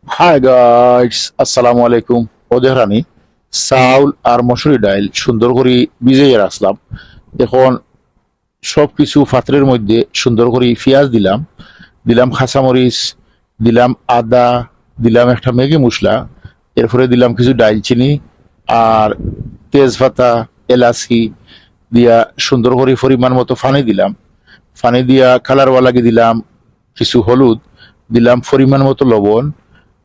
Hi guys, আসসালামু আলাইকুম। ওদের রানি চাউল আর মসুরি ডাইল সুন্দর করে ভিজিয়ে রাখলাম। এখন সবকিছু পাত্রের মধ্যে সুন্দর করে পেঁয়াজ দিলাম, দিলাম কাঁচামরিচ, দিলাম আদা, দিলাম একটা ম্যাগি মশলা, এরপরে দিলাম কিছু ডাইলচিনি আর তেজপাতা, এলাচি দিয়া সুন্দর করে পরিমাণ মতো পানি দিলাম। পানি দিয়া কালার লাগিয়ে দিলাম কিছু হলুদ, দিলাম পরিমাণ মতো লবণ,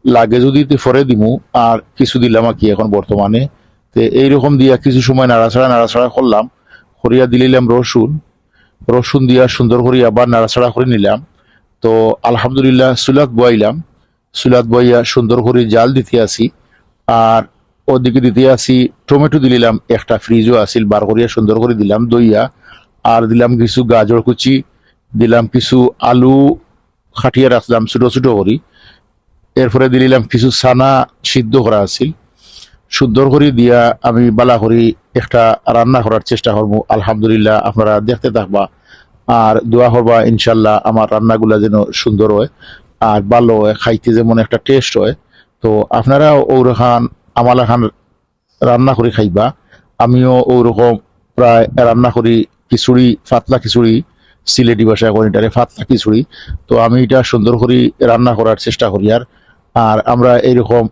লাগে যদি পরে দিমু, আর কিছু দিলাম আর কি এখন বর্তমানে। তো এইরকম দিয়া কিছু সময় নাড়াচাড়া নাড়াচাড়া করলাম, করিয়া দিলাম রসুন। রসুন দিয়া সুন্দর করে আবার নাড়াচাড়া করে নিলাম। তো আলহামদুলিল্লাহ চুলাত বয়াইলাম, চুলাত বইয়া সুন্দর করে জাল দিতে আসি। আর ওদিকে দিতে আসি টমেটো দিলাম, একটা ফ্রিজও আসিল, বার করিয়া সুন্দর করে দিলাম দইয়া। আর দিলাম কিছু গাজর কুচি, দিলাম কিছু আলু খাটিয়ে রাখলাম ছোট ছোট করি। এরপরে দিলাম কিছু ছানা সিদ্ধ করা আছিল, সুন্দর করে দিয়া আমি বালা করি একটা রান্না করার চেষ্টা করবো। আলহামদুলিল্লাহ আপনারা দেখতে থাকবা আর দোয়া করবা ইনশাল্লাহ আমার রান্নাগুলা যেন সুন্দর হয় আর ভালো হয়, খাইতে যেমন একটা টেস্ট হয়। তো আপনারা ওরকম আমালা খান রান্না করে খাইবা। আমিও ওরকম প্রায় রান্না করি খিচুড়ি, পাতলা খিচুড়ি, সিলেটি ভাষায় করি এটারে পাতলা খিচুড়ি। তো আমি এটা সুন্দর করে রান্না করার চেষ্টা করি। আর আর আমরা এইরকম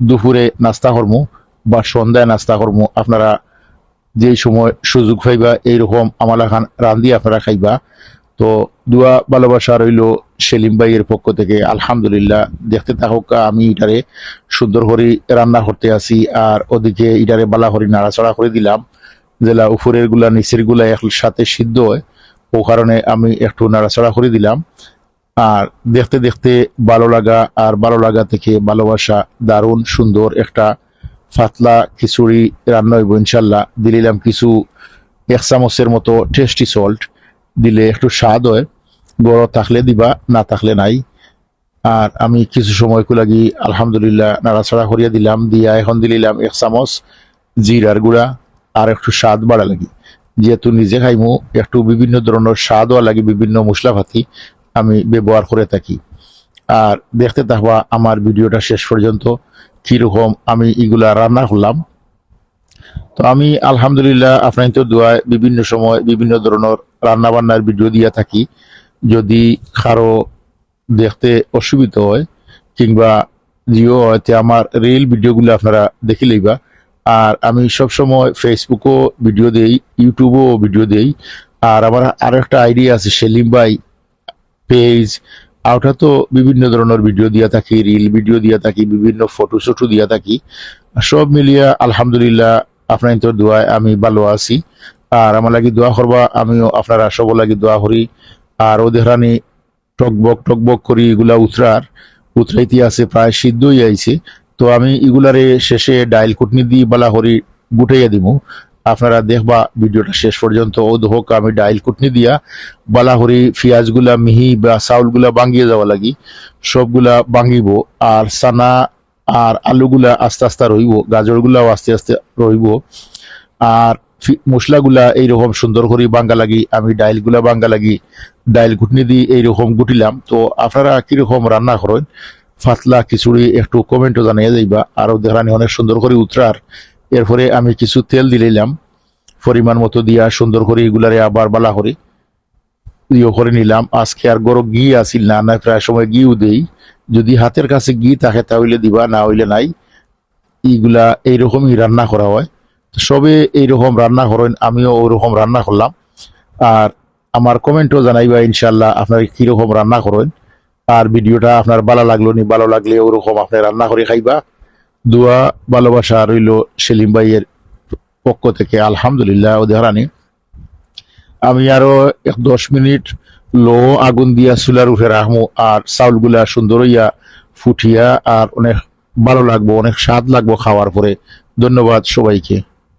দুপুরে নাস্তা করবো বা সন্ধ্যায় নাস্তা করবো, আপনারা যেই সময় সুযোগ পাইবা এইরকম আমালা খান রান্ধি আপনারা খাইবা। তো দোয়া ভালোবাসা রইল সেলিম ভাইয়ের পক্ষ থেকে। আলহামদুলিল্লাহ দেখতে থাকুক, আমি ইটারে সুন্দর করে রান্না করতে আসি আর ওদিকে ইটারে বালা করে নাড়াচাড়া করে দিলাম, যেটা উপরের গুলা নিচের গুলা একসাথে সিদ্ধ হয়, ও কারণে আমি একটু নাড়াচাড়া করে দিলাম। আর দেখতে দেখতে ভালো লাগা, আর ভালো লাগা থেকে ভালোবাসা, দারুণ সুন্দর একটা পাতলা খিচুড়ি রান্না হইব ইনশাল্লাহ। দিলাম কিছু 1 চামচের মতো টেস্টি সল্ট, দিলে একটু স্বাদ হয়। বড় থাকলে দিবা, না থাকলে নাই। আর আমি কিছু সময় লাগি আলহামদুলিল্লাহ নাড়াচাড়া করিয়া দিলাম, দিয়া এখন দিলাম 1 চামচ জিরার গুঁড়া। আর একটু স্বাদ বাড়া লাগি, যেহেতু নিজে খাইমু একটু বিভিন্ন ধরনের স্বাদ হওয়া লাগে, বিভিন্ন মশলাপাতি আমি ব্যবহার করে থাকি। আর দেখতে থাকবা আমার ভিডিওটা শেষ পর্যন্ত কিরকম আমি এগুলা রান্না করলাম। তো আমি আলহামদুলিল্লাহ আপনার তো দোয়ায় বিভিন্ন সময় বিভিন্ন ধরনের রান্না বান্নার ভিডিও দিয়া থাকি। যদি কারো দেখতে অসুবিধা হয় কিংবা জিও হয়, তে আমার রিল ভিডিওগুলো আপনারা দেখে লইবা। আর আমি সবসময় ফেসবুকও ভিডিও দেই, ইউটিউবও ভিডিও দেই। আর আমার আরো একটা আইডিয়া আছে সেলিম ভাই পেজ, আর ওটা তো বিভিন্ন ধরনের ভিডিও দিয়া থাকি, রিল ভিডিও দিয়া থাকি, বিভিন্ন ফটো শটো দিয়া থাকি। সব মিলিয়া আলহামদুলিল্লাহ আপনার তো দোয়ায় আমি ভালো আছি। আর আমার লাগি দোয়া করবা, আমিও আপনারা সব লাগি দোয়া করি। আর ওদের রানি টকবক টকবক করি এগুলা উতরাইতে আছে, প্রায় সিদ্ধই আইছে। তো আমি এগুলারে শেষে ডাইল কুটনি দিয়ে বালা করি গুটাইয়া দিব। আপনারা দেখবা ভিডিওটা শেষ পর্যন্ত। ও হোক আমি ডাইল কুটনি দিয়া বালা করি পেঁয়াজগুলা মিহি বা চাউলগুলা বাঙ্গিয়ে যাওয়া লাগি, সবগুলা বাঙ্গিব। আর চানা আর আলুগুলা আস্তে আস্তে রইব, গাজরগুলাও আস্তে আস্তে রইব। আর মশলাগুলা এইরকম সুন্দর করে বাঙ্গা লাগি, আমি ডাইলগুলা বাঙ্গা লাগি ডাইল ঘুটনি দিয়ে এইরকম গুটিলাম। তো আপনারা কিরকম রান্না করেন পাতলা খিচুড়ি একটু কমেন্টও জানিয়ে যাইবা। আরও দেখানি অনেক সুন্দর করে উতরার। এরপরে আমি কিছু তেল দিলাম পরিমাণ মতো দিয়া সুন্দর করে এগুলারে আবার বালা করে ইয়ে করে নিলাম। আজকে আর গরম ঘি আসিল না, না প্রায় সময় ঘিও দেই, যদি হাতের কাছে ঘি থাকে তাহলে দিবা, না হইলে নাই। এইগুলা এইরকমই রান্না করা হয়। সবে এইরকম রান্না করেন, আমিও ওরকম রান্না করলাম। আর আমার কমেন্টও জানাইবা ইনশাল্লাহ আপনারা কিরকম রান্না করেন। আর ভিডিওটা আপনার ভালো লাগলো নি, ভালো লাগলে ওরকম আপনি রান্না করে খাইবা। দোয়া ভালোবাসা রইল সেলিম ভাইয়ের পক্ষ থেকে। আলহামদুলিল্লাহ ও দেহারানি আমি আরো 10 মিনিট লো আগুন দিয়া চুলার উঠে রাখবো, আর চাউলগুলা সুন্দর হইয়া ফুটিয়া আর অনেক ভালো লাগবো, অনেক স্বাদ লাগবো খাওয়ার পরে। ধন্যবাদ সবাইকে।